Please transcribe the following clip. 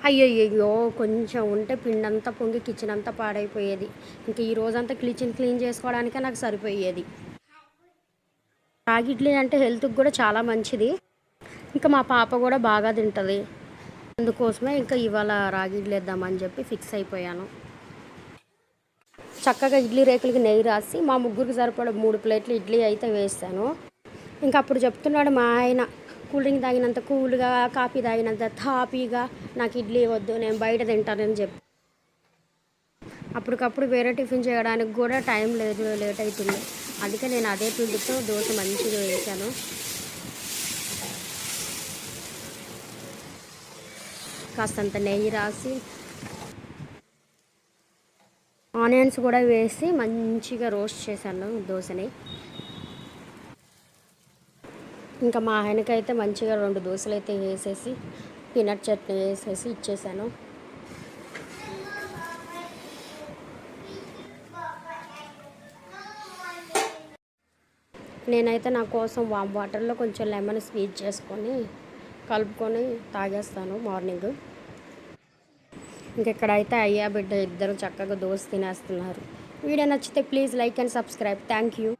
అయ్యయ్యో! కొంచెం ఉంటే పిండంతా పొంగి కిచెన్ అంతా పాడైపోయేది. ఇంక ఈ రోజంతా కిచెన్ క్లీన్ చేసుకోవడానికే నాకు సరిపోయేది. రాగి ఇడ్లీ అంటే హెల్త్‌కి గూడా చాలా మంచిది. ఇంకా మా పాప గూడా బాగా తింటది. అందుకోసమే ఇంకా ఇవాళ రాగి ఇడ్లీ ఏద్దామని చెప్పి ఫిక్స్ అయిపోయాను. చక్కగా ఇడ్లీ రేకులకి నెయ్యి రాసి మా ముగ్గురికి సరిపడా 3 ప్లేట్లు ఇడ్లీ అయితే వేశాను. ఇంకా అప్పుడు చెప్తున్నాడు మా ఆయన, కూల్ డ్రింక్ తాగినంత కూల్‌గా, కాఫీ తాగినంత తాపీగా నాకు ఇడ్లీ వద్దు, నేను బయట తింటానని చెప్పి. అప్పటికప్పుడు వేరే టిఫిన్ చేయడానికి కూడా టైం లేదు, లేట్ అవుతుంది. అందుకే నేను అదే పిండితో దోశ మంచిగా వేసాను. కాస్తంత నెయ్యి రాసి ఆనియన్స్ కూడా వేసి మంచిగా రోస్ట్ చేశాను దోశని. ఇంకా మా ఆయనకైతే మంచిగా 2 దోశలు అయితే వేసేసి పీనట్ చట్నీ వేసేసి ఇచ్చేసాను. నేనైతే నా కోసం వామ్ వాటర్లో కొంచెం లెమన్ స్క్వీజ్ చేసుకొని కలుపుకొని తాగేస్తాను మార్నింగ్. ఇంకెక్కడైతే అయ్యా బిడ్డ ఇద్దరు చక్కగా దోశ తినేస్తున్నారు. వీడియో నచ్చితే please like and subscribe. Thank you.